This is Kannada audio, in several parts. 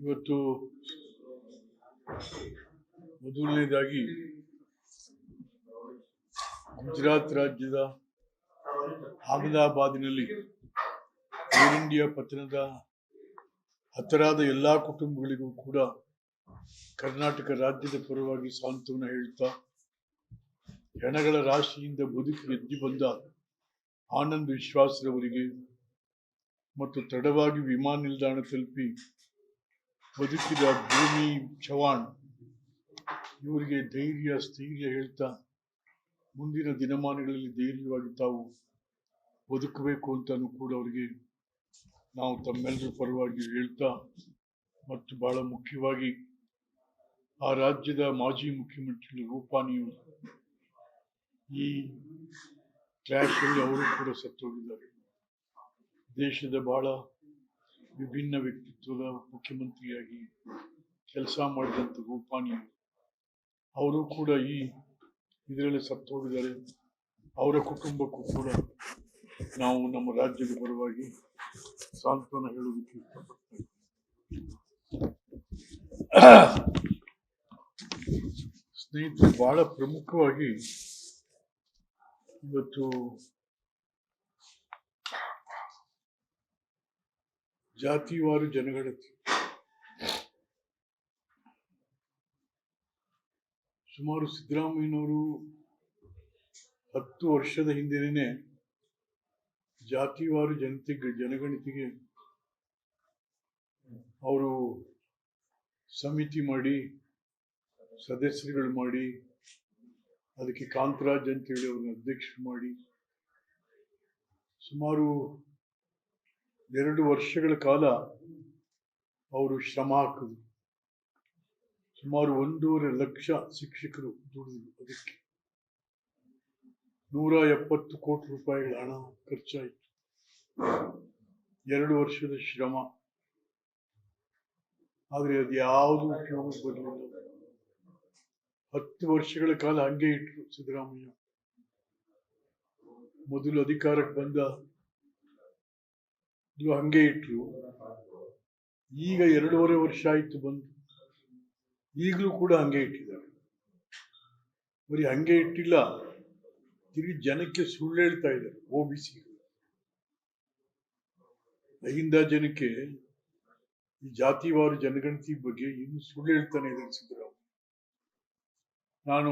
ಇವತ್ತು ಮೊದಲನೇದಾಗಿ ಗುಜರಾತ್ ರಾಜ್ಯದ ಅಹಮದಾಬಾದಿನಲ್ಲಿ ಏರ್ ಇಂಡಿಯಾ ಪತನದ ಹತರಾದ ಎಲ್ಲಾ ಕುಟುಂಬಗಳಿಗೂ ಕೂಡ ಕರ್ನಾಟಕ ರಾಜ್ಯದ ಪರವಾಗಿ ಸಾಂತ್ವನ ಹೇಳ್ತಾ, ಹೆಣಗಳ ರಾಶಿಯಿಂದ ಬದುಕಿ ಎದ್ದು ಬಂದ ಆನಂದ್ ವಿಶ್ವಾಸ್ರವರಿಗೆ ಮತ್ತು ತಡವಾಗಿ ವಿಮಾನ ನಿಲ್ದಾಣ ತಲುಪಿ ಬದುಕಿದ ಭೂಮಿ ಚವಾಣ್ ಇವರಿಗೆ ಧೈರ್ಯ ಸ್ಥೈರ್ಯ ಹೇಳ್ತಾ, ಮುಂದಿನ ದಿನಮಾನಗಳಲ್ಲಿ ಧೈರ್ಯವಾಗಿ ತಾವು ಬದುಕಬೇಕು ಅಂತಾನು ಕೂಡ ಅವರಿಗೆ ನಾವು ತಮ್ಮೆಲ್ಲರ ಪರವಾಗಿ ಹೇಳ್ತಾ, ಮತ್ತು ಬಹಳ ಮುಖ್ಯವಾಗಿ ಆ ರಾಜ್ಯದ ಮಾಜಿ ಮುಖ್ಯಮಂತ್ರಿ ರೂಪಾನಿಯು ಈ ಕ್ಲಾಶ್ ಅಲ್ಲಿ ಅವರು ಕೂಡ ಸತ್ತೋಗಿದ್ದಾರೆ. ದೇಶದ ಬಹಳ ವಿಭಿನ್ನ ವ್ಯಕ್ತಿತ್ವದ ಮುಖ್ಯಮಂತ್ರಿಯಾಗಿ ಕೆಲಸ ಮಾಡಿದಂಥ ರೂಪಾನಿ ಅವರು ಕೂಡ ಇದರಲ್ಲಿ ಸತ್ತೋಗಿದ್ದಾರೆ. ಅವರ ಕುಟುಂಬಕ್ಕೂ ಕೂಡ ನಾವು ನಮ್ಮ ರಾಜ್ಯದ ಪರವಾಗಿ ಸಾಂತ್ವನ ಹೇಳೋದಕ್ಕೆ ಇಷ್ಟಪಡ್ತೇವೆ. ಸ್ನೇಹಿತರೆ, ಬಹಳ ಪ್ರಮುಖವಾಗಿ ಇವತ್ತು ಜಾತಿವಾರು ಜನಗಣತಿ ಸುಮಾರು ಸಿದ್ದರಾಮಯ್ಯನವರು 10 ವರ್ಷದ ಹಿಂದೆನೇ ಜಾತಿವಾರು ಜನಗಣತಿಗೆ ಅವರು ಸಮಿತಿ ಮಾಡಿ ಸದಸ್ಯರುಗಳು ಮಾಡಿ ಅದಕ್ಕೆ ಕಾಂತರಾಜ್ ಅಂತೇಳಿ ಅವ್ರನ್ನ ಅಧ್ಯಕ್ಷರು ಮಾಡಿ ಸುಮಾರು 2 ವರ್ಷಗಳ ಕಾಲ ಅವರು ಶ್ರಮ ಹಾಕಿದ್ರು. ಸುಮಾರು 1.5 ಲಕ್ಷ ಶಿಕ್ಷಕರು ದುಡಿದ್ರು. ಅದಕ್ಕೆ 170 ಕೋಟಿ ರೂಪಾಯಿಗಳ ಹಣ ಖರ್ಚಾಯಿತು. 2 ವರ್ಷದ ಶ್ರಮ. ಆದರೆ ಅದು ಯಾವುದು ಉಪಯೋಗ ಬರಲಿಲ್ಲ. 10 ವರ್ಷಗಳ ಕಾಲ ಹಂಗೆ ಇಟ್ರು ಸಿದ್ದರಾಮಯ್ಯ. ಮೊದಲು ಅಧಿಕಾರಕ್ಕೆ ಬಂದ ಹಂಗೆ ಇಟ್ರು. ಈಗ 2.5 ವರ್ಷ ಆಯ್ತು ಬಂದು, ಈಗಲೂ ಕೂಡ ಹಂಗೆ ಇಟ್ಟಿದ್ದಾರೆ. ಬರೀ ಹಂಗೆ ಇಟ್ಟಿಲ್ಲ, ತಿರುಗಿ ಜನಕ್ಕೆ ಸುಳ್ಳು ಹೇಳ್ತಾ ಇದ್ದಾರೆ. OBC ಅಹಿಂದ ಜನಕ್ಕೆ ಈ ಜಾತಿವಾರು ಜನಗಣತಿ ಬಗ್ಗೆ ಇನ್ನು ಸುಳ್ಳು ಹೇಳ್ತಾನೆ ಇದ್ದಾರೆ ಸಿದ್ದರಾಮಯ್ಯ. ನಾನು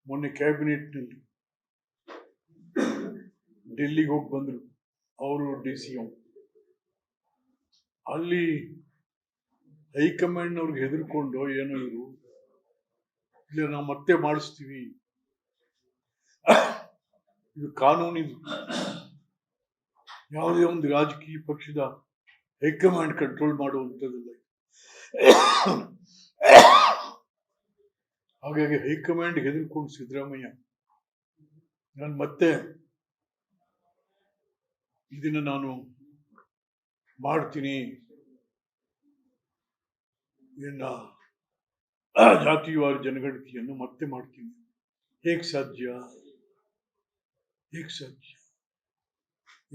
ಮೊನ್ನೆ ಕ್ಯಾಬಿನೆಟ್ನಲ್ಲಿ ಡೆಲ್ಲಿಗೆ ಹೋಗಿ ಬಂದ್ರು ಅವರು DCM. ಅಲ್ಲಿ ಹೈಕಮಾಂಡ್ ಅವ್ರಿಗೆ ಹೆದರ್ಕೊಂಡು ಏನೋ ಇವರು ಇಲ್ಲ ನಾವು ಮತ್ತೆ ಮಾಡಿಸ್ತೀವಿ, ಇದು ಕಾನೂನಿದು, ಯಾವುದೇ ಒಂದು ರಾಜಕೀಯ ಪಕ್ಷದ ಹೈಕಮಾಂಡ್ ಕಂಟ್ರೋಲ್ ಮಾಡುವಂಥದ್ದಲ್ಲ. ಹಾಗಾಗಿ ಹೈಕಮಾಂಡ್ ಹೆದರ್ಕೊಂಡು ಸಿದ್ದರಾಮಯ್ಯ ನಾನು ಮತ್ತೆ ಇದನ್ನ ನಾನು ಮಾಡ್ತೀನಿ, ಜಾತಿವಾರು ಜನಗಣತಿಯನ್ನು ಮತ್ತೆ ಮಾಡ್ತೀನಿ. ಹೇಗೆ ಸಾಧ್ಯ?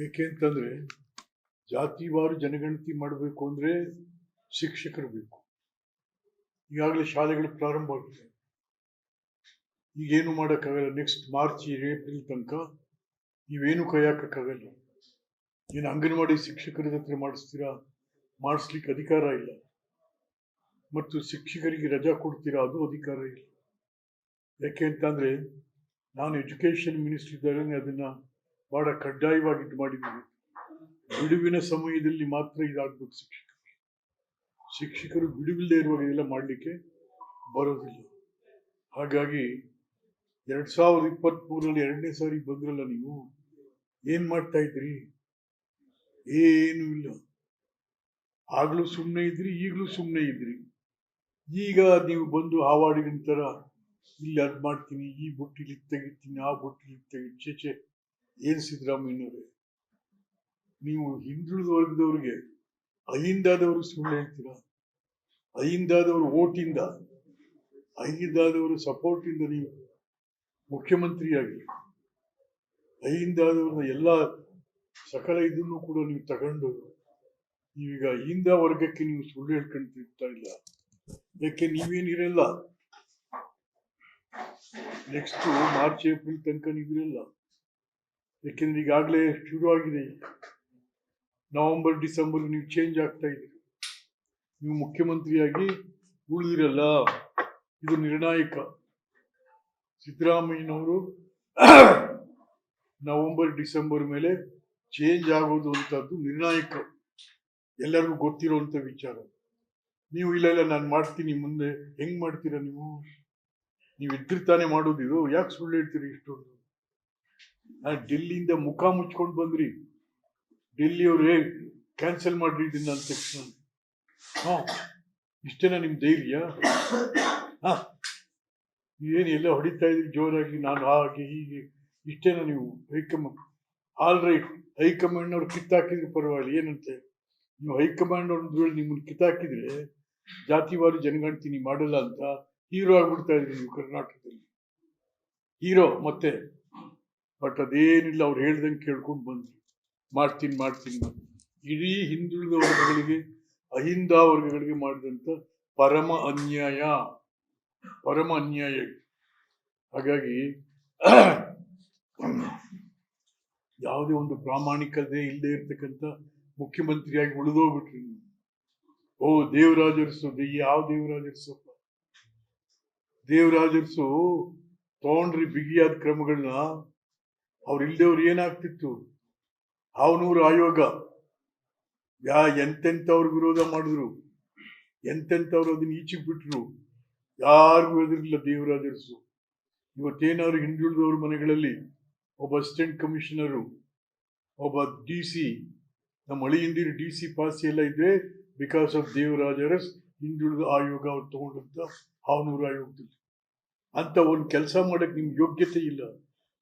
ಏಕೆಂತಂದ್ರೆ ಜಾತಿವಾರು ಜನಗಣತಿ ಮಾಡಬೇಕು ಅಂದ್ರೆ ಶಿಕ್ಷಕರು ಬೇಕು. ಈಗಾಗಲೇ ಶಾಲೆಗಳು ಪ್ರಾರಂಭ ಆಗಿದೆ. ಈಗೇನು ಮಾಡೋಕ್ಕಾಗಲ್ಲ. ನೆಕ್ಸ್ಟ್ ಮಾರ್ಚ್ ಏಪ್ರಿಲ್ ತನಕ ನೀವೇನು ಕೈಯಾಕಕ್ಕಾಗಲ್ಲ. ಏನು ಅಂಗನವಾಡಿ ಶಿಕ್ಷಕರ ಹತ್ರ ಮಾಡಿಸ್ತೀರಾ? ಮಾಡಿಸ್ಲಿಕ್ಕೆ ಅಧಿಕಾರ ಇಲ್ಲ. ಮತ್ತು ಶಿಕ್ಷಕರಿಗೆ ರಜಾ ಕೊಡ್ತೀರಾ? ಅದು ಅಧಿಕಾರ ಇಲ್ಲ. ಯಾಕೆ ಅಂತಂದ್ರೆ ನಾನು ಎಜುಕೇಶನ್ ಮಿನಿಸ್ಟರ್ ಇದ್ದರೆ ಅದನ್ನ ಬಹಳ ಕಡ್ಡಾಯವಾಗಿ ಇದು ಮಾಡಿದ್ದೀನಿ. ಬಿಡುವಿನ ಸಮಯದಲ್ಲಿ ಮಾತ್ರ ಇದಾಗಬೇಕು. ಶಿಕ್ಷಕರು ಬಿಡುವಿಲ್ಲದೆ ಇರುವಾಗ ಇದೆಲ್ಲ ಮಾಡಲಿಕ್ಕೆ ಬರೋದಿಲ್ಲ. ಹಾಗಾಗಿ 2023ರಲ್ಲಿ 2ನೇ ಸಾರಿ ಬಂದ್ರಲ್ಲ, ನೀವು ಏನ್ ಮಾಡ್ತಾ ಇದ್ರಿ? ಏನು ಇಲ್ಲ. ಆಗ್ಲೂ ಸುಮ್ಮನೆ ಇದ್ರಿ, ಈಗಲೂ ಸುಮ್ಮನೆ ಇದ್ರಿ. ಈಗ ನೀವು ಬಂದು ಹಾವಾಡಿನ ತರ ಇಲ್ಲಿ ಅದ್ ಮಾಡ್ತೀನಿ, ಈ ಬುಟ್ಟಿಲಿ ತೆಗಿತೀನಿ, ಆ ಬುಟ್ಟಿಲಿ ತೆಗಿ. ಏನ್ ಸಿದ್ದರಾಮಯ್ಯನವ್ರೆ, ನೀವು ಹಿಂದುಳಿದ ವರ್ಗದವ್ರಿಗೆ ಅಹಿಂದಾದವರು ಸುಳ್ಳು ಹೇಳ್ತೀರಾ? ಅಹಿಂದಾದವರು ಓಟಿಂದ, ಅಹಿಂದಾದವರು ಸಪೋರ್ಟ್ ಇಂದ ನೀವು ಮುಖ್ಯಮಂತ್ರಿಯಾಗಿ ಅಹಿಂದಾದವ್ರನ್ನ ಎಲ್ಲ ಸಕಲ ಇದನ್ನು ಕೂಡ ನೀವು ತಗೊಂಡು ಈಗ ಹಿಂದ ವರ್ಗಕ್ಕೆ ನೀವು ಸುಳ್ಳು ಹೇಳ್ಕೊಂಡು ತಿರ್ತಾ ಇಲ್ಲ. ಯಾಕೆ ನೀವೇನಿರಲ್ಲ, ನೆಕ್ಸ್ಟ್ ಮಾರ್ಚ್ ಏಪ್ರಿಲ್ ತನಕ ನೀವಿರಲ್ಲ. ಯಾಕೆಂದ್ರೆ ಈಗಾಗಲೇ ಶುರು ಆಗಿದೆ. ನವೆಂಬರ್ ಡಿಸೆಂಬರ್ ನೀವು ಚೇಂಜ್ ಆಗ್ತಾ ಇದ್ದೀರಿ. ನೀವು ಮುಖ್ಯಮಂತ್ರಿಯಾಗಿ ಉಳಿದಿರಲ್ಲ. ಇದು ನಿರ್ಣಾಯಕ. ಸಿದ್ದರಾಮಯ್ಯನವರು ನವೆಂಬರ್ ಡಿಸೆಂಬರ್ ಮೇಲೆ ಚೇಂಜ್ ಆಗೋದು ಅಂತದ್ದು ನಿರ್ಣಾಯಕ, ಎಲ್ಲರಿಗೂ ಗೊತ್ತಿರುವಂತ ವಿಚಾರ. ನೀವು ಇಲ್ಲ ನಾನು ಮಾಡ್ತೀನಿ ಮುಂದೆ, ಹೆಂಗ್ ಮಾಡ್ತೀರಾ ನೀವು? ನೀವು ಇದ್ದಿರ್ತಾನೆ ಮಾಡೋದು ಇದು. ಯಾಕೆ ಸುಳ್ಳು ಹೇಳ್ತೀರಿ ಇಷ್ಟೊಂದು? ಡೆಲ್ಲಿಯಿಂದ ಮುಖ ಮುಚ್ಕೊಂಡು ಬಂದ್ರಿ. ಡೆಲ್ಲಿಯವ್ರೇ ಕ್ಯಾನ್ಸಲ್ ಮಾಡ್ರಿ ಇದನ್ನ ಅಂದ ತಕ್ಷಣ ಇಷ್ಟೇನಾ ನಿಮ್ ಧೈರ್ಯ? ಏನ್ ಎಲ್ಲ ಹೊಡಿತಾ ಇದ್ರಿ ಜೋರಾಗಿ, ನಾನು ಹಾಗೆ ಹೀಗೆ, ಇಷ್ಟೇನಾ ನೀವು? ಹೈಕಮಾಂಡ್ ಆಲ್ ರೈಟ್, ಹೈಕಮಾಂಡ್ ಅವ್ರು ಕಿತ್ತಾಕಿದ್ರೆ ಪರವಾಗಿಲ್ಲ, ಏನಂತೆ? ನೀವು ಹೈಕಮಾಂಡ್ ಅವ್ರ ನಿಮ್ಮನ್ನು ಕಿತ್ತಾಕಿದ್ರೆ ಜಾತಿವಾರು ಜನಗಣತಿ ಮಾಡಲ್ಲ ಅಂತ ಹೀರೋ ಆಗ್ಬಿಡ್ತಾ ಇದ್ರಿ ನೀವು ಕರ್ನಾಟಕದಲ್ಲಿ. ಹೀರೋ ಮತ್ತೆ. ಬಟ್ ಅದೇನಿಲ್ಲ, ಅವ್ರು ಹೇಳ್ದಂಗೆ ಕೇಳ್ಕೊಂಡು ಬಂದ್ರಿ. ಮಾಡ್ತೀನಿ. ಇಡೀ ಹಿಂದುಳಿದ ವರ್ಗಗಳಿಗೆ, ಅಹಿಂದ ವರ್ಗಗಳಿಗೆ ಮಾಡಿದಂತ ಪರಮ ಅನ್ಯಾಯ. ಹಾಗಾಗಿ ಯಾವುದೇ ಒಂದು ಪ್ರಾಮಾಣಿಕತೆ ಇಲ್ಲದೆ ಇರ್ತಕ್ಕಂಥ ಮುಖ್ಯಮಂತ್ರಿಯಾಗಿ ಉಳಿದೋಗ್ಬಿಟ್ರಿ ನೀವು. ಓ ದೇವರಾಜರ್ಸು, ಯಾವ ದೇವರಾಜರ್ಸಪ್ಪ? ದೇವರಾಜರ್ಸು ತಗೊಂಡ್ರಿ ಬಿಗಿಯಾದ ಕ್ರಮಗಳನ್ನ. ಅವ್ರು ಇಲ್ದೇವ್ರು ಏನಾಗ್ತಿತ್ತು? ಹಾವನೂರು ಆಯೋಗ ಎಂತೆಂಥವ್ರ ವಿರೋಧ ಮಾಡಿದ್ರು, ಎಂತೆಂಥವ್ರು ಅದನ್ನ ಈಚೆಗೆ ಬಿಟ್ರು, ಯಾರಿಗೂ ಎದುರಿಲ್ಲ ದೇವರಾಜರ್ಸು. ಇವತ್ತೇನಾದ್ರು ಹಿಂದುಳಿದವ್ರ ಮನೆಗಳಲ್ಲಿ ಒಬ್ಬ ಅಸಿಸ್ಟೆಂಟ್ ಕಮಿಷನರು, ಒಬ್ಬ DC, ನಮ್ಮ ಹಳಿಯಿಂದಿರು DC ಪಾಸ್ ಎಲ್ಲ ಇದ್ರೆ ಬಿಕಾಸ್ ಆಫ್ ದೇವರಾಜರಸ್ ಹಿಂದುಳಿದ ಆಯೋಗ ಅವ್ರು ತಗೊಂಡಂತ ಹಾವನೂರು ಆಯೋಗದಲ್ಲಿ. ಅಂತ ಒಂದು ಕೆಲಸ ಮಾಡಕ್ ನಿಮ್ಗೆ ಯೋಗ್ಯತೆ ಇಲ್ಲ.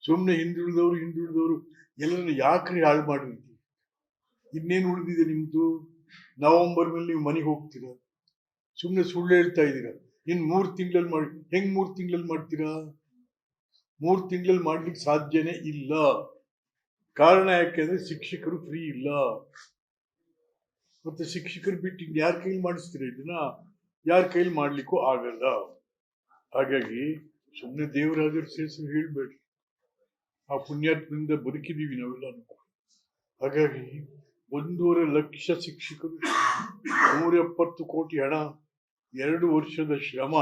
ಸುಮ್ಮನೆ ಹಿಂದುಳಿದವರು ಎಲ್ಲರನ್ನ ಯಾಕ್ರಿ ಹಾಳು ಮಾಡಿರ್ತೀವಿ? ಇನ್ನೇನು ಉಳಿದಿದೆ ನಿಮ್ದು? ನವೆಂಬರ್ ಮೇಲೆ ನೀವು ಮನೆಗೆ ಹೋಗ್ತೀರಾ, ಸುಮ್ಮನೆ ಸುಳ್ಳು ಹೇಳ್ತಾ ಇದ್ದೀರಾ. ಇನ್ 3 ತಿಂಗಳಲ್ಲಿ ಮಾಡಿ, ಹೆಂಗ್ 3 ತಿಂಗಳಲ್ಲಿ ಮಾಡ್ತೀರಾ? 3 ತಿಂಗಳಲ್ಲಿ ಮಾಡ್ಲಿಕ್ಕೆ ಸಾಧ್ಯನೇ ಇಲ್ಲ. ಕಾರಣ ಯಾಕೆಂದ್ರೆ ಶಿಕ್ಷಕರು ಫ್ರೀ ಇಲ್ಲ. ಮತ್ತೆ ಶಿಕ್ಷಕರು ಬಿಟ್ಟು ಯಾರ ಕೈಲಿ ಮಾಡಿಸ್ತೀರಾ ಇದನ್ನ? ಯಾರ ಕೈಲಿ ಮಾಡ್ಲಿಕ್ಕೂ ಆಗಲ್ಲ. ಹಾಗಾಗಿ ಸುಮ್ಮನೆ ದೇವರಾಜರ ಹೆಸರು ಹೇಳ್ಬೇಡ್ರಿ. ಆ ಪುಣ್ಯಾತ್ಮದಿಂದ ಬದುಕಿದೀವಿ ನಾವೆಲ್ಲ. ಹಾಗಾಗಿ 1.5 ಲಕ್ಷ ಶಿಕ್ಷಕರು, 170 ಕೋಟಿ ಹಣ, 2 ವರ್ಷದ ಶ್ರಮ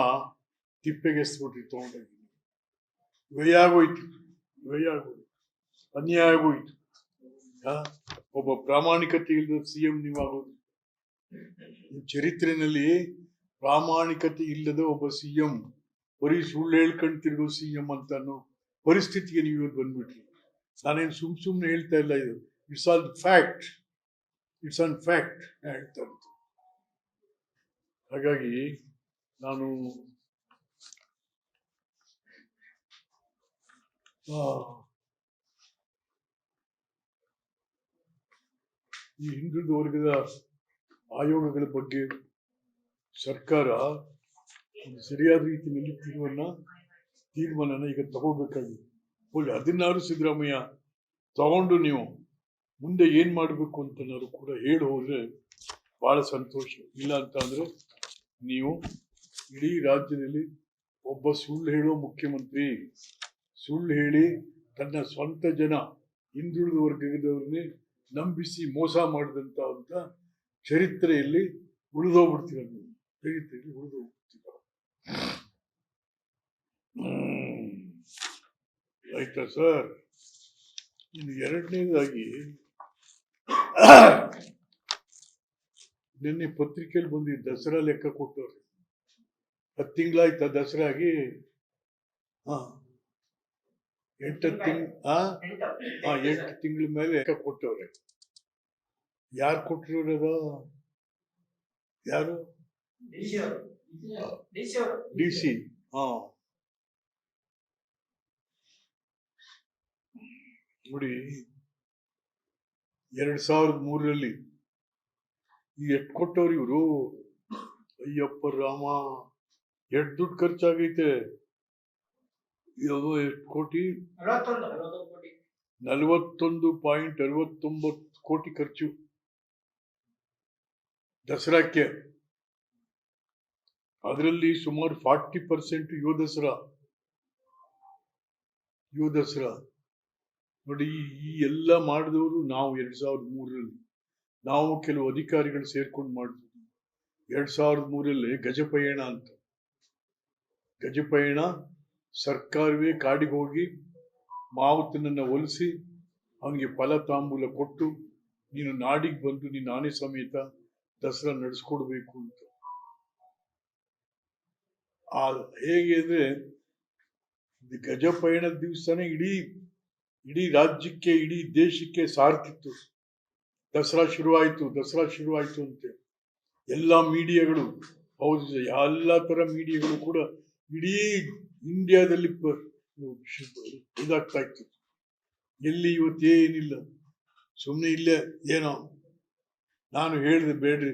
ತಿಪ್ಪೆಗೆಸ್ಬಿಟ್ರಿ ತಗೊಂಡೋಗಿ. ವ್ಯಯ ಆಗೋಯ್ತು, ಅನ್ಯಾಯ ಆಗೋಯ್ತು. ಒಬ್ಬ ಪ್ರಾಮಾಣಿಕತೆ ಇಲ್ಲದ CM ನೀವಾಗೋದು. ಚರಿತ್ರೆಯಲ್ಲಿ ಪ್ರಾಮಾಣಿಕತೆ ಇಲ್ಲದ ಒಬ್ಬ CM, ಬರೀ ಸುಳ್ಳು ಹೇಳ್ಕೊಂಡು ತಿರುಗೋ CM ಅಂತ ಅನ್ನೋ ಪರಿಸ್ಥಿತಿಗೆ ನೀವು ಇವತ್ತು ಬಂದ್ಬಿಟ್ರಿ. ನಾನೇನು ಸುಮ್ಮನೆ ಹೇಳ್ತಾ ಇಲ್ಲ, ಇದು ಇಟ್ಸ್ ಆನ್ ಫ್ಯಾಕ್ಟ್. ಹೇಳ್ತಾ ಇತ್ತು. ಹಾಗಾಗಿ ನಾನು ಈ ಹಿಂದುಳಿದ ವರ್ಗದ ಆಯೋಗಗಳ ಬಗ್ಗೆ ಸರ್ಕಾರ ಒಂದು ಸರಿಯಾದ ರೀತಿಯಲ್ಲಿ ತೀರ್ಮಾನನ ಈಗ ತಗೋಬೇಕಾಗಿದೆ. ಅದನ್ನಾರು ಸಿದ್ದರಾಮಯ್ಯ ತಗೊಂಡು ನೀವು ಮುಂದೆ ಏನ್ ಮಾಡಬೇಕು ಅಂತನಾದ್ರು ಕೂಡ ಹೇಳಿ ಹೋದ್ರೆ ಬಹಳ ಸಂತೋಷ. ಇಲ್ಲ ಅಂತ ಅಂದ್ರೆ ನೀವು ಇಡೀ ರಾಜ್ಯದಲ್ಲಿ ಒಬ್ಬ ಸುಳ್ಳು ಹೇಳೋ ಮುಖ್ಯಮಂತ್ರಿ, ಸುಳ್ಳು ಹೇಳಿ ತನ್ನ ಸ್ವಂತ ಜನ ಹಿಂದುಳಿದ ವರ್ಗದವ್ರನ್ನೇ ನಂಬಿಸಿ ಮೋಸ ಮಾಡಿದಂತ ಅಂತ ಚರಿತ್ರೆಯಲ್ಲಿ ಉಳಿದೋಗ್ಬಿಡ್ತೀರ ನೀವು. ಚರಿತ್ರೆಯಲ್ಲಿ ಉಳಿದೋಗ್ಬಿಡ್ತೀರ. ಆಯ್ತಾ ಸರ್? ಇನ್ನು ಎರಡನೇದಾಗಿ, ನಿನ್ನೆ ಪತ್ರಿಕೆಯಲ್ಲಿ ಬಂದಿದ್ದ ದಸರಾ ಲೆಕ್ಕ ಕೊಟ್ಟವ್ರೆ. 10 ತಿಂಗಳಾಯ್ತಾ ದಸರಾಗಿ? 8 ತಿಂಗಳ ಮೇಲೆ ಲೆಕ್ಕ ಕೊಟ್ಟವ್ರೆ. ಯಾರು ಕೊಟ್ಟಿರೋದ? ಯಾರು? DC. ನೋಡಿ, 2003ರಲ್ಲಿ ಎಷ್ಟು ಕೊಟ್ಟವ್ರು ಇವರು? ಅಯ್ಯಪ್ಪ ರಾಮ, ಎಷ್ಟು ದುಡ್ಡು ಖರ್ಚಾಗೈತೆ? ಎಷ್ಟು ಕೋಟಿ? 41.69 ಕೋಟಿ ಖರ್ಚು. ದಸರಾಕ್ಕೆ ಅದರಲ್ಲಿ ಸುಮಾರು 40% ಯುವ ದಸರಾ ನೋಡಿ. ಈ ಎಲ್ಲ ಮಾಡಿದವರು ನಾವು 2003ರಲ್ಲಿ ನಾವು ಕೆಲವು ಅಧಿಕಾರಿಗಳು ಸೇರ್ಕೊಂಡು ಮಾಡಿದ್ವಿ. 2003ರಲ್ಲಿ ಗಜಪಯಣ ಅಂತ, ಗಜಪಯಣ ಸರ್ಕಾರವೇ ಕಾಡಿಗೆ ಹೋಗಿ ಮಾವುತನನ್ನ ಒಲಿಸಿ ಅವನಿಗೆ ಫಲ ತಾಂಬೂಲ ಕೊಟ್ಟು ನೀನು ನಾಡಿಗೆ ಬಂದು ನೀನು ಆನೆ ಸಮೇತ ದಸರಾ ನಡೆಸ್ಕೊಡ್ಬೇಕು ಅಂತ. ಹೇಗೆ ಅಂದ್ರೆ ಗಜಪಯಣದ ದಿವಸನೇ ಇಡೀ ರಾಜ್ಯಕ್ಕೆ ಇಡೀ ದೇಶಕ್ಕೆ ಸಾರ್ತಿತ್ತು. ದಸರಾ ಶುರುವಾಯಿತು ಅಂತೆ. ಎಲ್ಲ ಮೀಡಿಯಾಗಳು, ಹೌದು, ಎಲ್ಲ ತರ ಮೀಡಿಯಾಗಳು ಕೂಡ ಇಡೀ ಇಂಡಿಯಾದಲ್ಲಿ ಇದಾಗ್ತಾ ಇತ್ತು. ಎಲ್ಲಿ ಇವತ್ತೇನಿಲ್ಲ, ಸುಮ್ಮನೆ ಇಲ್ಲೇ ಏನೋ ನಾನು ಹೇಳಿದೆ ಬೇಡ್ರಿ,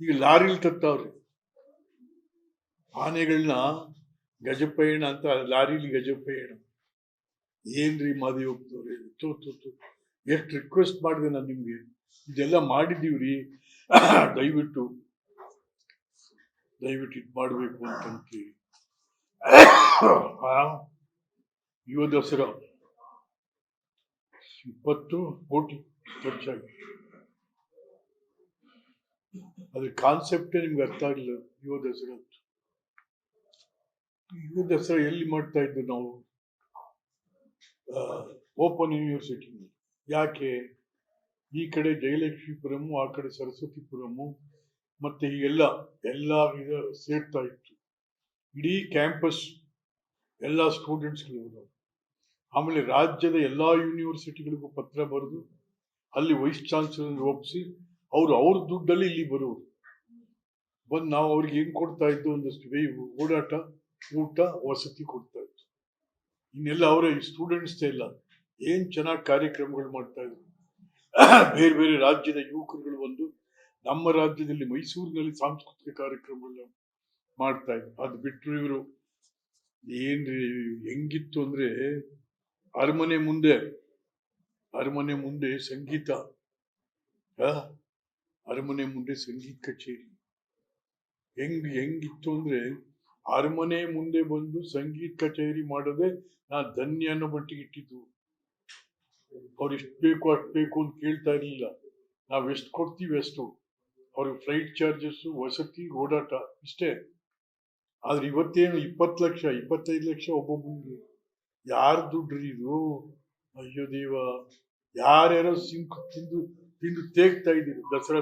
ಈಗ ಲಾರಿಲ್ ತತ್ತವ್ರಿ ಆನೆಗಳನ್ನ, ಗಜಪಯಣ ಅಂತ ಲಾರಿಲಿ ಗಜಪಯಣ. ಏನ್ರಿ ಮಾದಿ ಹೋಗ್ತವ್ರಿ, ಎಷ್ಟು ರಿಕ್ವೆಸ್ಟ್ ಮಾಡಿದೆ ನಾನು ನಿಮ್ಗೆ, ಇದೆಲ್ಲ ಮಾಡಿದೀವ್ರಿ, ದಯವಿಟ್ಟು ಇದು ಮಾಡಬೇಕು ಅಂತಂತೀವಿ. ಯುವ ದಸರಾ 20 ಕೋಟಿ ಖರ್ಚಾಗಿ, ಅದ್ರ ಕಾನ್ಸೆಪ್ಟೇ ನಿಮ್ಗೆ ಅರ್ಥ ಆಗಲಿಲ್ಲ. ಯುವ ದಸರಾ ಎಲ್ಲಿ ಮಾಡ್ತಾ ಇದ್ದು ನಾವು? Open university. ಯಾಕೆ? ಈ ಕಡೆ ಜಯಲಕ್ಷ್ಮೀಪುರಮು, ಆ ಕಡೆ ಸರಸ್ವತಿಪುರಮು, ಮತ್ತೆ ಹೀಗೆಲ್ಲ ಸೇರ್ತಾ ಇತ್ತು. ಇಡೀ ಕ್ಯಾಂಪಸ್ ಎಲ್ಲ ಸ್ಟೂಡೆಂಟ್ಸ್ಗಳು. ಆಮೇಲೆ ರಾಜ್ಯದ ಎಲ್ಲಾ ಯೂನಿವರ್ಸಿಟಿಗಳಿಗೂ ಪತ್ರ ಬರೆದು ಅಲ್ಲಿ ವೈಸ್ ಚಾನ್ಸಲರ್ ಒಪ್ಪಿಸಿ ಅವ್ರ ದುಡ್ಡಲ್ಲಿ ಇಲ್ಲಿ ಬರೋರು ಬಂದು ನಾವು ಅವ್ರಿಗೆ ಏನ್ ಕೊಡ್ತಾ ಇದ್ದು, ಒಂದಷ್ಟು ಓಡಾಟ, ಊಟ, ವಸತಿ ಕೊಡ್ತಾ ಇತ್ತು. ಇನ್ನೆಲ್ಲ ಅವರೇ ಸ್ಟೂಡೆಂಟ್ಸ್ ಎಲ್ಲ ಏನ್ ಚೆನ್ನಾಗಿ ಕಾರ್ಯಕ್ರಮಗಳು ಮಾಡ್ತಾ ಇದ್ರು. ಬೇರೆ ಬೇರೆ ರಾಜ್ಯದ ಯುವಕರುಗಳು ಬಂದು ನಮ್ಮ ರಾಜ್ಯದಲ್ಲಿ ಮೈಸೂರಿನಲ್ಲಿ ಸಾಂಸ್ಕೃತಿಕ ಕಾರ್ಯಕ್ರಮಗಳನ್ನ ಮಾಡ್ತಾ ಇದ್ರು. ಅದು ಬಿಟ್ಟರು ಇವರು ಏನ್ರಿ ಹೆಂಗಿತ್ತು ಅಂದ್ರೆ, ಅರಮನೆ ಮುಂದೆ ಸಂಗೀತ, ಅರಮನೆ ಮುಂದೆ ಸಂಗೀತ ಕಚೇರಿ. ಹೆಂಗಿತ್ತು ಅಂದ್ರೆ, ಅರಮನೆ ಮುಂದೆ ಬಂದು ಸಂಗೀತ ಕಚೇರಿ ಮಾಡೋದೇ ನಾ ಧನ್ಯ ಅನ್ನೋ ಮಟ್ಟಿಗೆ ಇಟ್ಟಿದ್ದು. ಅವ್ರು ಎಷ್ಟು ಬೇಕು ಅಷ್ಟು ಬೇಕು ಅಂತ ಕೇಳ್ತಾ ಇರ್ಲಿಲ್ಲ. ನಾವ್ ಎಷ್ಟು ಕೊಡ್ತೀವಿ ಅಷ್ಟು, ಅವ್ರಿಗೆ ಫ್ಲೈಟ್ ಚಾರ್ಜಸ್, ವಸತಿ, ಓಡಾಟ ಇಷ್ಟೇ. ಆದ್ರೆ ಇವತ್ತೇನು 20 ಲಕ್ಷ 25 ಲಕ್ಷ ಒಬ್ಬೊಬ್ಬನಿಗೆ. ಯಾರು ದುಡ್ಡ್ರಿ ಇದು? ಅಯ್ಯೋ ದೇವ, ಯಾರ್ಯಾರೋ ತಿಂದು ತೇಗ್ತಾ ಇದ್ದೀರಿ ದಸರಾ.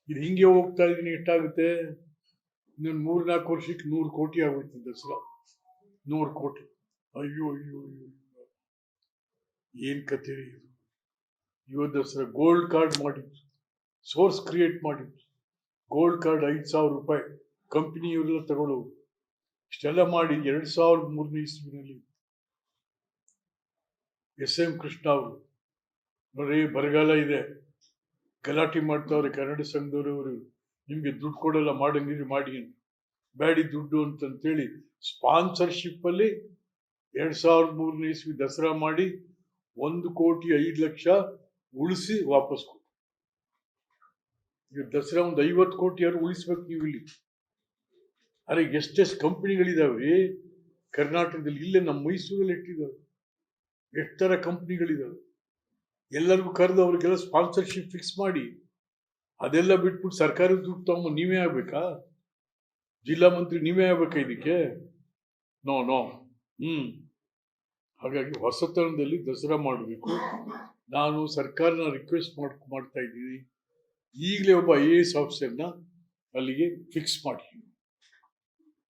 ಇದು ಹಿಂಗೆ ಹೋಗ್ತಾ ಇದೀನಿ. ಎಷ್ಟಾಗುತ್ತೆ? ಇನ್ನೊಂದು 3-4 ವರ್ಷಕ್ಕೆ 100 ಕೋಟಿ ಆಗೋಯ್ತು ದಸರಾ. 100 ಕೋಟಿ. ಅಯ್ಯೋ ಅಯ್ಯೋ ಅಯ್ಯೋ, ಏನ್ ಕತೆ ಇದು? ಯುವ ದಸರಾ ಗೋಲ್ಡ್ ಕಾರ್ಡ್ ಮಾಡಿತ್ತು, ಸೋರ್ಸ್ ಕ್ರಿಯೇಟ್ ಮಾಡಿತ್ತು. ಗೋಲ್ಡ್ ಕಾರ್ಡ್ 5,000 ರೂಪಾಯಿ ಕಂಪನಿಯವರೆಲ್ಲ ತಗೊಳ್ಳೋರು. ಇಷ್ಟೆಲ್ಲ ಮಾಡಿ 2003ನೇ ಇಸ್ವಿನಲ್ಲಿ SM ಕೃಷ್ಣ ಅವರು ನೋಡ್ರಿ, ಬರಗಾಲ ಇದೆ, ಗಲಾಟೆ ಮಾಡ್ತಾವ್ರೆ ಕನ್ನಡ ಸಂಘದವರು, ನಿಮ್ಗೆ ದುಡ್ಡು ಕೊಡಲ್ಲ, ಮಾಡಂಗಿರಿ ಮಾಡಿ, ಬ್ಯಾಡಿ ದುಡ್ಡು ಅಂತಂತೇಳಿ ಸ್ಪಾನ್ಸರ್ಶಿಪ್ ಅಲ್ಲಿ 2003ನೇ ಇಸ್ವಿ ದಸರಾ ಮಾಡಿ 1,05,00,000 ಉಳಿಸಿ ವಾಪಸ್ ಕೊಟ್ಟು. ಈಗ ದಸರಾ ಒಂದು 50 ಕೋಟಿ ಯಾರು ಉಳಿಸ್ಬೇಕು ನೀವು ಇಲ್ಲಿ. ಅರೆ ಎಷ್ಟೆಷ್ಟು ಕಂಪನಿಗಳಿದಾವೆ ಕರ್ನಾಟಕದಲ್ಲಿ, ಇಲ್ಲೇ ನಮ್ಮ ಮೈಸೂರಲ್ಲಿ ಇಟ್ಟಿದ್ದಾವೆ. ಎಷ್ಟು ತರ ಕಂಪ್ನಿಗಳಿದಾವೆ. ಎಲ್ಲರಿಗೂ ಕರೆದು ಅವ್ರಿಗೆಲ್ಲ ಸ್ಪಾನ್ಸರ್ಶಿಪ್ ಫಿಕ್ಸ್ ಮಾಡಿ, ಅದೆಲ್ಲ ಬಿಟ್ಬಿಟ್ಟು ಸರ್ಕಾರದ ದುಡ್ಡು ತಗೊಂಡು ನೀವೇ ಆಗ್ಬೇಕಾ? ಜಿಲ್ಲಾ ಮಂತ್ರಿ ನೀವೇ ಆಗ್ಬೇಕಾ ಇದಕ್ಕೆ? ನೋ. ಹಾಗಾಗಿ ಹೊಸತನದಲ್ಲಿ ದಸರಾ ಮಾಡಬೇಕು. ನಾನು ಸರ್ಕಾರನ ರಿಕ್ವೆಸ್ಟ್ ಮಾಡ್ತಾ ಇದ್ದೀನಿ, ಈಗಲೇ ಒಬ್ಬ IAS ಆಫೀಸರ್ನ ಅಲ್ಲಿಗೆ ಫಿಕ್ಸ್ ಮಾಡಿ,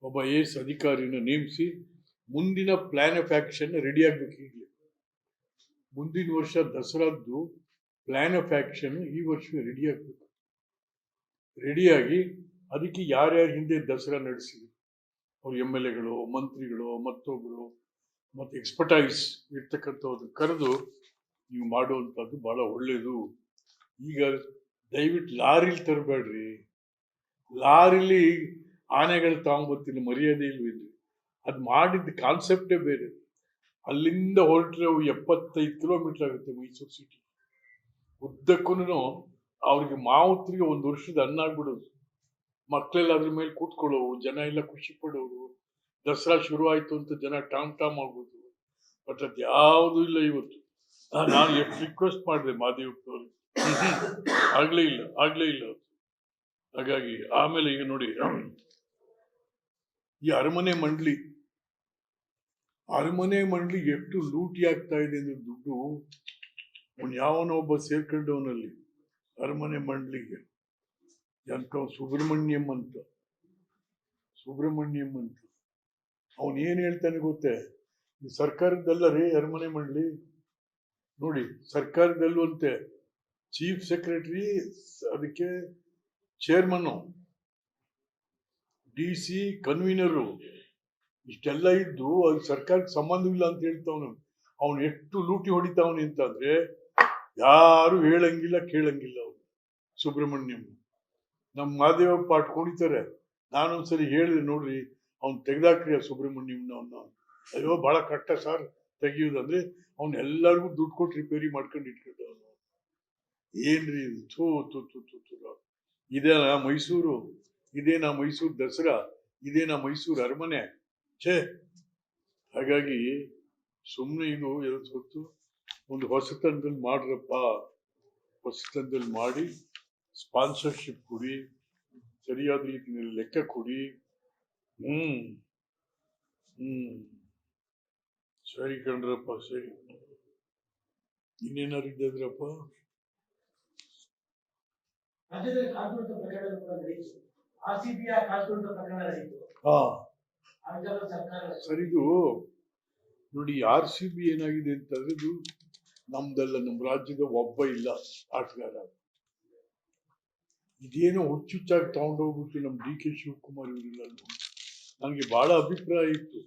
ಒಬ್ಬ IAS ಅಧಿಕಾರಿನ ನೇಮಿಸಿ ಮುಂದಿನ ಪ್ಲಾನ್ ಆಫ್ ಆಕ್ಷನ್ ರೆಡಿ ಆಗ್ಬೇಕು. ಈಗಲೇ ಮುಂದಿನ ವರ್ಷ ದಸರಾದ್ದು ಪ್ಲಾನ್ ಆಫ್ ಆಕ್ಷನ್ ಈ ವರ್ಷ ರೆಡಿ ಆಗ್ಬೇಕು. ರೆಡಿಯಾಗಿ ಅದಕ್ಕೆ ಯಾರ್ಯಾರು ಹಿಂದೆ ದಸರಾ ನಡೆಸಿದ್ರು, ಅವ್ರ MLAಗಳು, ಮಂತ್ರಿಗಳು, ಮತ್ತೊಬ್ಬರು, ಮತ್ತೆ ಎಕ್ಸ್ಪರ್ಟೈಸ್ ಇರ್ತಕ್ಕಂಥವ್ರು ಕರೆದು ನೀವು ಮಾಡುವಂಥದ್ದು ಬಹಳ ಒಳ್ಳೇದು. ಈಗ ದಯವಿಟ್ಟು ಲಾರಿಲಿ ತರಬೇಡ್ರಿ. ಲಾರಿಲಿ ಆನೆಗಳು ತಗೊಂಬರ್ತೀನಿ, ಮರ್ಯಾದೆ ಇಲ್ವೇನ್ರಿ? ಅದು ಮಾಡಿದ ಕಾನ್ಸೆಪ್ಟೇ ಬೇರೆ. ಅಲ್ಲಿಂದ ಹೊರಟ್ರೆ 75 ಕಿಲೋಮೀಟರ್ ಆಗುತ್ತೆ ಮೈಸೂರು ಸಿಟಿ ಉದ್ದಕ್ಕೂ. ಅವ್ರಿಗೆ ಮಾವುತ್ರಿಗೆ 1 ವರ್ಷದ ಅನ್ನ ಆಗ್ಬಿಡೋದು. ಮಕ್ಕಳೆಲ್ಲ ಅದ್ರ ಮೇಲೆ ಕೂತ್ಕೊಳ್ಳೋವು, ಜನ ಎಲ್ಲ ಖುಷಿ ಪಡೋರು. ದಸರಾ ಶುರು ಆಯ್ತು ಅಂತ ಜನ ಟಾಮ್ ಟಾಮ್ ಆಗೋದು. ಬಟ್ ಅದು ಯಾವುದು ಇಲ್ಲ ಇವತ್ತು. ನಾನು ಎಷ್ಟು ರಿಕ್ವೆಸ್ಟ್ ಮಾಡಿದೆ ಮಾದೇವಪ್ಪನವ್ರಿಗೆ, ಆಗ್ಲೇ ಇಲ್ಲ. ಹಾಗಾಗಿ ಆಮೇಲೆ ಈಗ ನೋಡಿ, ಈ ಅರಮನೆ ಮಂಡಳಿ ಎಷ್ಟು ಲೂಟಿ ಆಗ್ತಾ ಇದೆ ಅಂದ್ರೆ ದುಡ್ಡು. ಯಾವನೋ ಒಬ್ಬ ಸೇರ್ಕೊಂಡವನಲ್ಲಿ ಅರಮನೆ ಮಂಡಳಿಗೆ ಎಂತ ಸುಬ್ರಹ್ಮಣ್ಯಂ ಅಂತ ಅವನ್ ಏನ್ ಹೇಳ್ತಾನೆ ಗೊತ್ತೇ, ಸರ್ಕಾರದಲ್ಲ ರೀ ಅರಮನೆ ಮಂಡಳಿ, ನೋಡಿ ಸರ್ಕಾರದಲ್ಲುವಂತೆ ಚೀಫ್ ಸೆಕ್ರೆಟರಿ, ಅದಕ್ಕೆ ಚೇರ್ಮನ್, DC, ಕನ್ವೀನರು, ಇಷ್ಟೆಲ್ಲ ಇದ್ದು ಅದು ಸರ್ಕಾರಕ್ಕೆ ಸಂಬಂಧವಿಲ್ಲ ಅಂತ ಹೇಳ್ತಾವನು. ಅವನು ಎಷ್ಟು ಲೂಟಿ ಹೊಡಿತಾವನಿ ಅಂತಂದ್ರೆ ಯಾರು ಹೇಳಂಗಿಲ್ಲ ಕೇಳಂಗಿಲ್ಲ. ಅವನು ಸುಬ್ರಹ್ಮಣ್ಯಂ ನಮ್ಮ ಮಾದೇವಪ್ಪ ಪಾಠ ಕುಣಿತಾರೆ. ನಾನೊಂದ್ಸರಿ ಹೇಳಿದೆ, ನೋಡ್ರಿ ಅವ್ನು ತೆಗ್ದಾಕ್ರಿ ಆ ಸುಬ್ರಹ್ಮಣ್ಯಂನ. ಅಯ್ಯೋ ಬಹಳ ಕಷ್ಟ ಸರ್ ತೆಗಿಯೋದಂದ್ರೆ, ಅವ್ನು ಎಲ್ಲರಿಗೂ ದುಡ್ಡು ಕೊಟ್ಟು ರಿಪೇರಿ ಮಾಡ್ಕೊಂಡು ಇಟ್ಕೊಂಡವನು. ಏನ್ರಿ ಇದೇನಾ ಮೈಸೂರು, ಇದೇನಾ ಮೈಸೂರು ದಸರಾ, ಇದೇನಾ ಮೈಸೂರು ಅರಮನೆ? ಛೇ. ಹಾಗಾಗಿ ಸುಮ್ಮನೆ ಇದು ಹೊತ್ತು ಒಂದು ಹೊಸತನದಲ್ಲಿ ಮಾಡ್ರಪ್ಪ, ಹೊಸತನದಲ್ಲಿ ಮಾಡಿ ಸ್ಪಾನ್ಸರ್ಶಿಪ್ ಕೊಡಿ, ಸರಿಯಾದ ರೀತಿಯಲ್ಲಿ ಲೆಕ್ಕ ಕೊಡಿ. ಸರಿ ಕಣ್ರಪ್ಪ, ಸರಿ. ಇನ್ನೇನಾರು ಇದ್ದದ್ರಪ್ಪ? ಸರಿದು ನೋಡಿ, RCB ಏನಾಗಿದೆ ಅಂತಂದ್ರೆ, ಇದು ನಮ್ದಲ್ಲ, ನಮ್ಮ ರಾಜ್ಯದ ಒಬ್ಬ ಇಲ್ಲ ಆಟಗಾರ. ಇದೇನೋ ಹುಚ್ಚುಚ್ಚಾಗಿ ತಗೊಂಡೋಗ್ಬಿಟ್ಟು ನಮ್ಮ DK ಶಿವಕುಮಾರ್ ಇವರಿಲ್ಲ. ನನಗೆ ಬಹಳ ಅಭಿಪ್ರಾಯ ಇತ್ತು,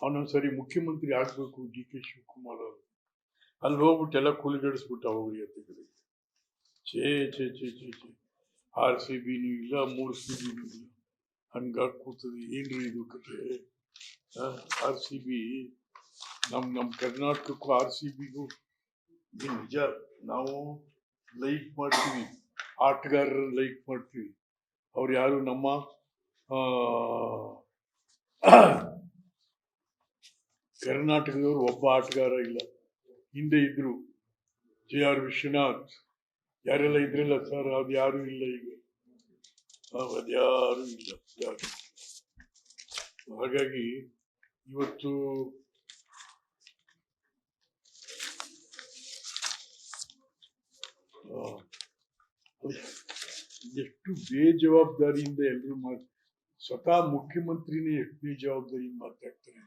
ಅವನೊಂದ್ಸರಿ ಮುಖ್ಯಮಂತ್ರಿ ಆಗ್ಬೇಕು DK ಶಿವಕುಮಾರ್ ಅವರು. ಅಲ್ಲಿ ಹೋಗ್ಬಿಟ್ಟು ಎಲ್ಲ ಕೂಲಿಗಡಿಸ್ಬಿಟ್ಟು ಅವ್ರಿಗೆ ಅತಿಗಳಿಗೆ. ಛೇ RCBನೂ ಇಲ್ಲ, 3 CBನೂ ಇಲ್ಲ, ಹಂಗಾಗಿ ಕೂತದೆ. ಏನ್ರಿ ಇದು ಕತೆ? RCB ನಮ್ಮ ಕರ್ನಾಟಕಕ್ಕೂ RCBಗೂ ನಿಜ ನಾವು ಲೈಕ್ ಮಾಡ್ತೀವಿ, ಆಟಗಾರರನ್ನ ಲೈಕ್ ಮಾಡ್ತೀವಿ. ಅವ್ರು ಯಾರು ನಮ್ಮ ಕರ್ನಾಟಕದವರು ಒಬ್ಬ ಆಟಗಾರ ಇಲ್ಲ. ಹಿಂದೆ ಇದ್ರು JR ವಿಶ್ವನಾಥ್, ಯಾರೆಲ್ಲ ಇದ್ರಲ್ಲ ಸರ್, ಅದು ಯಾರು ಇಲ್ಲ ಈಗ, ಅದ್ಯಾರು ಇಲ್ಲ ಯಾರು. ಹಾಗಾಗಿ ಇವತ್ತು ಎಷ್ಟು ಬೇಜವಾಬ್ದಾರಿಯಿಂದ ಎಲ್ಲರೂ ಸ್ವತಃ ಮುಖ್ಯಮಂತ್ರಿನೇ ಎಷ್ಟು ಬೇಜವಾಬ್ದಾರಿಯಿಂದ ಮಾತಾಡ್ತಾರೆ.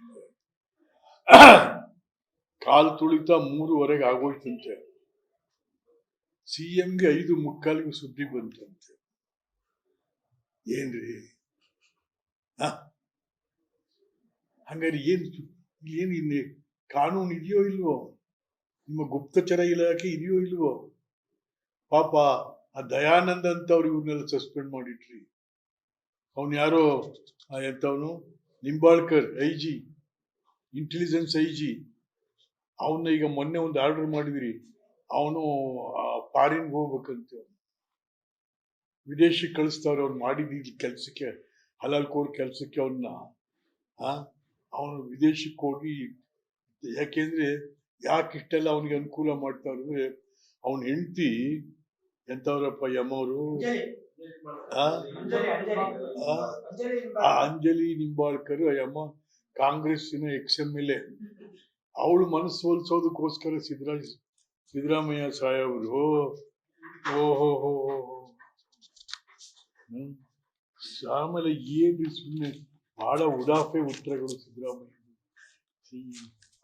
ಕಾಲ್ ತುಳಿತ 3:15 ಆಗೋಯ್ತಂತೆ. CMಗೆ 5:45 ಸುದ್ದಿ ಬಂತಂತೆ. ಏನ್ರಿ ಹಂಗಾರೆ ಏನು ಇಲ್ಲಿ ಕಾನೂನು ಇದೆಯೋ ಇಲ್ವೋ? ನಿಮ್ಮ ಗುಪ್ತಚರ ಇಲಾಖೆ ಇದೆಯೋ ಇಲ್ವೋ? ಪಾಪ ಆ ದಯಾನಂದ್ ಅಂತ ಅವ್ರು ಇವ್ರನ್ನೆಲ್ಲ ಸಸ್ಪೆಂಡ್ ಮಾಡಿಟ್ರಿ. ಅವನು ಯಾರೋ ಎಂತವನು ನಿಂಬಾಳ್ಕರ್ IG, ಇಂಟೆಲಿಜೆನ್ಸ್ IG, ಅವನ್ನ ಈಗ ಮೊನ್ನೆ ಒಂದು ಆರ್ಡರ್ ಮಾಡಿದ್ರಿ. ಅವನು ಫಾರಿನ್ಗೆ ಹೋಗ್ಬೇಕಂತ, ವಿದೇಶಕ್ಕೆ ಕಳಿಸ್ತಾವ್ರೆ. ಅವ್ನು ಮಾಡಿದ ಕೆಲ್ಸಕ್ಕೆ, ಹಲಾಲ್ಕೋರ್ ಕೆಲ್ಸಕ್ಕೆ ಅವನು ವಿದೇಶಕ್ಕೆ ಹೋಗಿ. ಯಾಕೆಂದ್ರೆ ಯಾಕೆ ಇಷ್ಟೆಲ್ಲ ಅವನಿಗೆ ಅನುಕೂಲ ಮಾಡ್ತಾವ್ರೆ ಅಂದ್ರೆ, ಅವನ ಹೆಂಡತಿ ಎಂತವ್ರಪ್ಪ ಯಮ್ಮವರು, ಅಂಜಲಿ ನಿಂಬಾಳ್ಕರ್ ಅಯ್ಯಮ್ಮ ಕಾಂಗ್ರೆಸ್ಸಿನ XMLA. ಅವಳು ಮನಸ್ಸು ಹೋಲಿಸೋದಕ್ಕೋಸ್ಕರ ಸಿದ್ದರಾಮಯ್ಯ ಸಾಹೇಬರು ಓಹೋ ಆಮೇಲೆ ಏನ್ರಿ ಸುಮ್ಮನೆ ಬಹಳ ಉಡಾಫೆ ಉತ್ತರಗಳು ಸಿದ್ದರಾಮಯ್ಯ.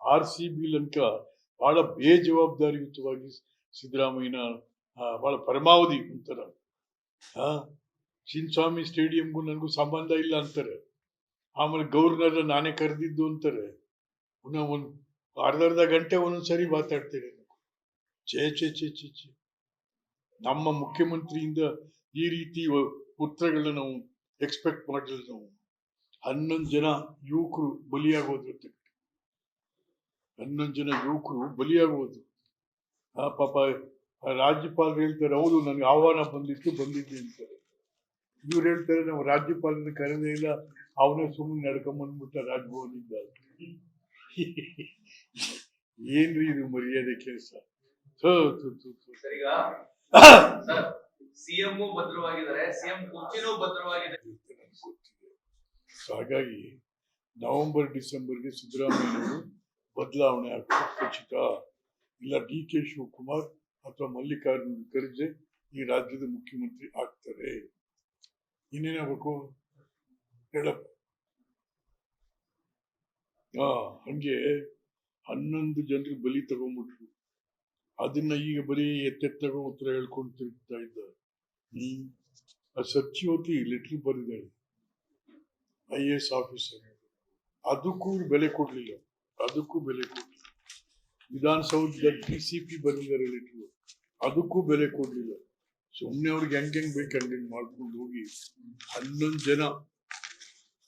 RCB ಲಂಕ ಬಹಳ ಬೇಜವಾಬ್ದಾರಿಯುತವಾಗಿ ಸಿದ್ದರಾಮಯ್ಯನ ಬಹಳ ಪರಮಾವಧಿ ಅಂತಾರ. ಚಿನ್ನಸ್ವಾಮಿ ಸ್ಟೇಡಿಯಂಗೂ ನನಗೂ ಸಂಬಂಧ ಇಲ್ಲ ಅಂತಾರೆ. ಆಮೇಲೆ ಗವರ್ನರ್ ನಾನೇ ಕರೆದಿದ್ದು ಅಂತಾರೆ. ಒಂದು ಅರ್ಧ ಗಂಟೆ ಒಂದೊಂದ್ಸರಿ ಮಾತಾಡ್ತೇನೆ. ಛೇ ನಮ್ಮ ಮುಖ್ಯಮಂತ್ರಿಯಿಂದ ಈ ರೀತಿ ಉತ್ತರಗಳನ್ನ ನಾವು ಎಕ್ಸ್ಪೆಕ್ಟ್ ಮಾಡಿಲ್ಲ. ನಾವು 11 ಜನ ಯುವಕರು ಬಲಿಯಾಗೋದ್ರು. 11 ಜನ ಯುವಕರು ಬಲಿಯಾಗೋದು. ಪಾಪ ರಾಜ್ಯಪಾಲರು ಹೇಳ್ತಾರೆ ಹೌದು ನನಗೆ ಆಹ್ವಾನ ಬಂದಿದ್ದೆ ಅಂತಾರೆ. ಇವ್ರು ಹೇಳ್ತಾರೆ ನಾವು ರಾಜ್ಯಪಾಲನ ಕರೆದೇ ಇಲ್ಲ, ಅವನೇ ಸುಮ್ಮನೆ ನಡ್ಕೊಂಬಂದ್ಬಿಟ್ಟ ರಾಜಭವನದಿಂದ. ಏನ್ರಿ ಇದು ಮರ್ಯಾದೆ ಕೆಲಸ? ಸಿಎಂ ಭದ್ರವಾಗಿದ್ದಾರೆ, ಸಿಎಂ ಕುರ್ಚಿನೂ ಭದ್ರವಾಗಿದೆ. ಹಾಗಾಗಿ ನವೆಂಬರ್ ಡಿಸೆಂಬರ್ಗೆ ಸಿದ್ದರಾಮಯ್ಯನವರು ಬದಲಾವಣೆ ಆಗ್ತದೆ ಖಚಿತ. ಇಲ್ಲ DK ಶಿವಕುಮಾರ್ ಅಥವಾ ಮಲ್ಲಿಕಾರ್ಜುನ ಖರ್ಗೆ ಈ ರಾಜ್ಯದ ಮುಖ್ಯಮಂತ್ರಿ ಆಗ್ತಾರೆ. ಇನ್ನೇನಾಗಬೇಕು ಹೇಳಪ್ಪ? ಹಂಗೆ 11 ಜನರು ಬಲಿ ತಗೊಂಡ್ಬಿಟ್ರು. ಅದನ್ನ ಈಗ ಬರೀ ಎತ್ತೆತ್ತಾಗ ಉತ್ತರ ಹೇಳ್ಕೊಂಡು ತಿರುಗ್ತಾ ಇದ್ದಾರೆ. ಸಚ್ಯವತಿ ಲೆಟರ್ ಬರೆದಿದ್ದಾಳೆ, IAS ಆಫೀಸರ್. ಅದಕ್ಕೂ ಬೆಲೆ ಕೊಡ್ಲಿಲ್ಲ. ವಿಧಾನಸೌಧದ DCP ಬರೆದಿದ್ದಾರೆ ಲೆಟರ್, ಅದಕ್ಕೂ ಬೆಲೆ ಕೊಡ್ಲಿಲ್ಲ. ಸುಮ್ಮನೆ ಅವ್ರಿಗೆ ಹೆಂಗ್ ಬೇಕು ಹಂಗೆ ಮಾಡ್ಕೊಂಡು ಹೋಗಿ 11 ಜನ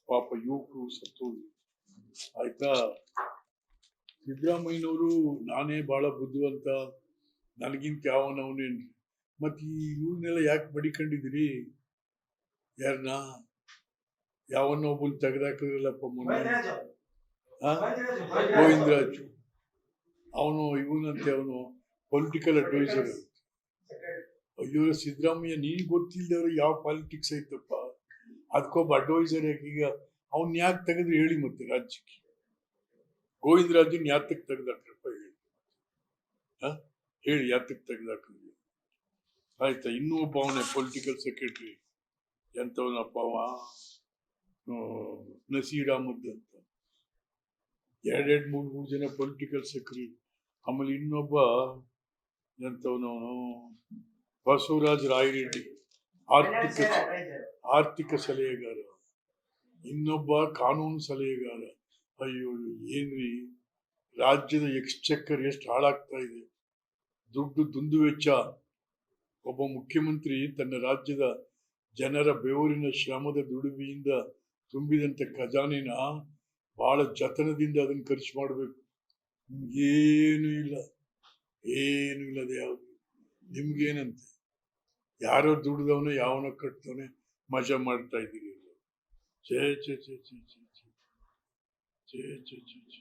ಪಾಪ ಯುವಕರು ಸತ್ತೋಗಿ. ಆಯ್ತಾ? ಸಿದ್ದರಾಮಯ್ಯನವರು ನಾನೇ ಬಹಳ ಬುದ್ಧಿವಂತ, ನನಗಿಂತ ಯಾವನವನೇನ್ರಿ, ಮತ್ತೆ ಇವ್ರನ್ನೆಲ್ಲ ಯಾಕೆ ಬಡಿಕೊಂಡಿದ್ದೀರಿ? ಯಾರನ್ನ? ಯಾವನ್ನೊಬ್ಬನ್ ತೆಗೆದಾಕಿದ್ರಲ್ಲಪ್ಪ ಮೊನ್ನೆ, ಗೋವಿಂದರಾಜು. ಅವನು ಇವನಂತೆ, ಅವನು ಪೊಲಿಟಿಕಲ್ ಅಡ್ವೈಸರ್. ಅಯ್ಯೋ ಸಿದ್ದರಾಮಯ್ಯ, ನೀನ್ ಗೊತ್ತಿಲ್ಲದವ್ರು ಯಾವ ಪಾಲಿಟಿಕ್ಸ್ ಐತಪ್ಪ, ಅದಕ್ಕೊಬ್ಬ ಅಡ್ವೈಸರ್. ಈಗ ಅವ್ನ್ ಯಾಕೆ ತೆಗೆದ್ರೆ ಹೇಳಿ ಮತ್ತೆ ರಾಜ್ಯಕ್ಕೆ? ಗೋವಿಂದರಾಜನ್ ಯಾತಕ್ಕೆ ತೆಗೆದಾಕ್ರಪ್ಪ ಹೇಳಿ ಯಾತಕ್ಕೆ ತೆಗೆದಾಕಿದ್ರಿ? ಆಯ್ತಾ? ಇನ್ನೂ ಒಬ್ಬ ಅವನೇ ಪೊಲಿಟಿಕಲ್ ಸೆಕ್ರೆಟರಿ, ಎಂತವನಪ್ಪ ಅವ, ನಸೀರ್ ಅಹಮದ್ ಅಂತ. 2-3 ಜನ ಪೊಲಿಟಿಕಲ್ ಸೆಕ್ರೆಟರಿ. ಆಮೇಲೆ ಇನ್ನೊಬ್ಬ ಎಂತವನವನು ಬಸವರಾಜ ರಾಯರೆಡ್ಡಿ, ಆರ್ಥಿಕ ಸಲಹೆಗಾರ. ಇನ್ನೊಬ್ಬ ಕಾನೂನು ಸಲಹೆಗಾರ. ಅಯ್ಯೋ ಏನ್ರಿ, ರಾಜ್ಯದ ಎಕ್ಸ್ಚೆಕ್ಕರ್ ಎಷ್ಟು ಹಾಳಾಗ್ತಾ ಇದೆ, ದುಂದು ವೆಚ್ಚ. ಒಬ್ಬ ಮುಖ್ಯಮಂತ್ರಿ ತನ್ನ ರಾಜ್ಯದ ಜನರ ಬೆವರಿನ ಶ್ರಮದ ದುಡಿಮೆಯಿಂದ ತುಂಬಿದಂತ ಖಜಾನೆನ ಬಹಳ ಜತನದಿಂದ ಅದನ್ನು ಖರ್ಚು ಮಾಡಬೇಕು. ಏನು ಇಲ್ಲದೆ ಯಾವುದು ನಿಮ್ಗೇನಂತೆ? ಯಾರೋ ದುಡ್ದವನೇ ಯಾವನೋ ಕಟ್ತವನೆ ಮಜಾ ಮಾಡ್ತಾ ಇದ್ದೀರಿ. ಛೇ ಛೇ ಛೇ ಛೇ ಛೇ ಛೇ ಛೇ ಛೇ ಛೇ.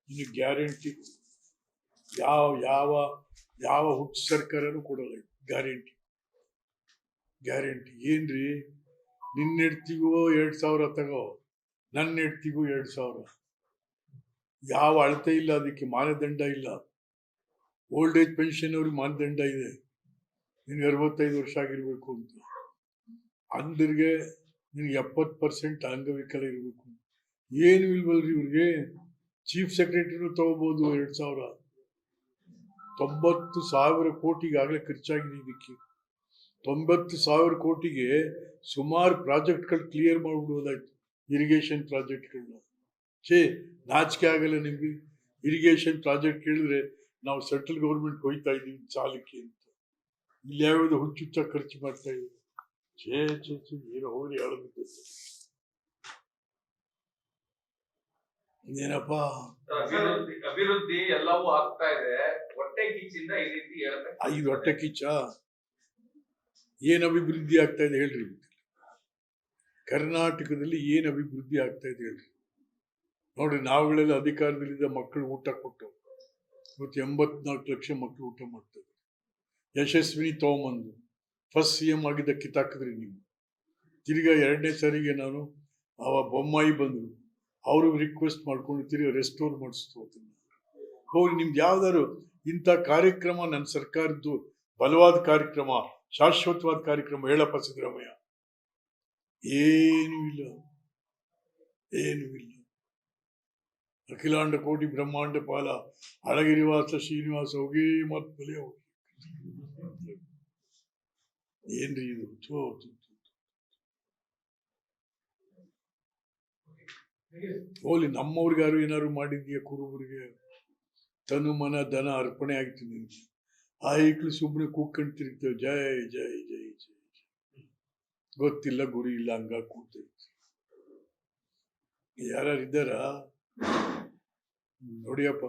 ಇನ್ನು ಗ್ಯಾರಂಟಿ ಯಾವ ಹುಟ್ಟು ಸರ್ಕಾರನೂ ಕೊಡಲ್ಲ. ಗ್ಯಾರಂಟಿ ಏನ್ರಿ? ನಿನ್ನ ಹೆಡ್ತಿಗೂ 2,000 ತಗೋ, ನನ್ನ ಹೆಡ್ತಿಗೂ 2,000. ಯಾವ ಅಳತೆ ಇಲ್ಲ, ಅದಕ್ಕೆ ಮಾನದಂಡ ಇಲ್ಲ. ಓಲ್ಡ್ ಏಜ್ ಪೆನ್ಷನ್ ಅವ್ರಿಗೆ ಮಾನದಂಡ ಇದೆ, ನಿನ್ಗೆ 65 ವರ್ಷ ಆಗಿರ್ಬೇಕು ಅಂತ. ಅಂದ್ರಿಗೆ ನಿನ್ಗೆ 70% ಅಂಗವಿಕಲ ಇರಬೇಕು. ಏನು ಇಲ್ವಲ್ರಿ ಇವ್ರಿಗೆ? ಚೀಫ್ ಸೆಕ್ರೆಟರಿನೂ ತಗೋಬಹುದು 2,000. 90,000 ಕೋಟಿಗೆ ಆಗಲೇ ಖರ್ಚಾಗಿದೆ. ಇದಕ್ಕೆ 90,000 ಕೋಟಿಗೆ ಸುಮಾರು ಪ್ರಾಜೆಕ್ಟ್ಗಳು ಕ್ಲಿಯರ್ ಮಾಡ್ಬಿಡ್ಬೋದಾಯ್ತು, ಇರಿಗೇಷನ್ ಪ್ರಾಜೆಕ್ಟ್ಗಳನ್ನ. ನಾಚಿಕೆ ಆಗಲ್ಲ ನಿಮ್ಗೆ? ಇರಿಗೇಷನ್ ಪ್ರಾಜೆಕ್ಟ್ ಕೇಳಿದ್ರೆ ನಾವು ಸೆಂಟ್ರಲ್ ಗೌರ್ಮೆಂಟ್ ಹೋಯ್ತಾ ಇದೀವಿ ಸಾಲಕ್ಕೆ ಅಂತ. ಇಲ್ಲಿ ಯಾವ್ದು ಹುಚ್ಚುಚ್ಚ ಖರ್ಚು ಮಾಡ್ತಾ ಇದೀವಿ. ಏನೋ ಹೋಗಿ ಹೇಳಬೇಕು. ಇನ್ನೇನಪ್ಪ? ಅಭಿವೃದ್ಧಿ ಎಲ್ಲವೂ ಆಗ್ತಾ ಇದೆ, ಹೊಟ್ಟೆ ಕಿಚ್ಚಿಂದ ಈ ರೀತಿ ಹೇಳ್ತಾರೆ. ಇದು ಹೊಟ್ಟೆ ಕಿಚ್ಚ? ಏನ್ ಅಭಿವೃದ್ಧಿ ಆಗ್ತಾ ಇದೆ ಹೇಳ್ರಿ? ಕರ್ನಾಟಕದಲ್ಲಿ ಏನ್ ಅಭಿವೃದ್ಧಿ ಆಗ್ತಾ ಇದೆ ಹೇಳ್ರಿ? ನೋಡ್ರಿ, ನಾವುಗಳೆಲ್ಲ ಅಧಿಕಾರದಲ್ಲಿದ್ದ ಮಕ್ಕಳು ಊಟ ಕೊಟ್ಟು ಇವತ್ತು 84 ಲಕ್ಷ ಮಕ್ಕಳು ಊಟ ಮಾಡ್ತಾರೆ. ಯಶಸ್ವಿನಿ ತಗೊಂಬಂದು ಫಸ್ಟ್ CM ಆಗಿದ್ದ ಕಿತ್ತಾಕಿದ್ರಿ ನೀವು. ತಿರ್ಗಾ 2ನೇ ಸಾರಿಗೆ ನಾನು ಬೊಮ್ಮಾಯಿ ಬಂದರು, ಅವ್ರಿಗೆ ರಿಕ್ವೆಸ್ಟ್ ಮಾಡ್ಕೊಂಡು ತಿರ್ಗಾ ರೆಸ್ಟೋರ್ ಮಾಡಿಸ್ತು. ಹೋಗಿ ನಿಮ್ದು ಯಾವ್ದಾದ್ರು ಇಂಥ ಕಾರ್ಯಕ್ರಮ ನನ್ನ ಸರ್ಕಾರದ್ದು ಬಲವಾದ ಕಾರ್ಯಕ್ರಮ, ಶಾಶ್ವತವಾದ ಕಾರ್ಯಕ್ರಮ ಹೇಳಪ್ಪ ಸಿದ್ದರಾಮಯ್ಯ. ಏನೂ ಇಲ್ಲ. ಅಖಿಲಾಂಡ ಕೋಟಿ ಬ್ರಹ್ಮಾಂಡ ಪಾಲ ಅಳಗಿರಿವಾಸ ಶ್ರೀನಿವಾಸ ಹೋಗಿ ಮತ್ ಬಲೆ ಹೋಗಿ. ಏನ್ರಿ ಇದು? ಹೋಲಿ, ನಮ್ಮವ್ರಿಗಾರು ಏನಾದ್ರು ಮಾಡಿದ್ಯಾ? ಕುರುಬರಿಗೆ ತನು ಮನ ಧನ ಅರ್ಪಣೆ ಆಗ್ತೀನಿ ನಿನ್ಗೆ. ಆ ಈಕ್ಳು ಸುಮ್ಮನೆ ಕೂತ್ಕೊಂಡು ತಿರುಗ್ತೇವೆ, ಜೈ ಜೈ ಜೈ ಜೈ. ಗೊತ್ತಿಲ್ಲ ಗುರಿ ಇಲ್ಲ, ಹಂಗ ಕೂತೈತಿ. ಯಾರು ಇದ್ದಾರಾ? ನೋಡಿಯಪ್ಪ.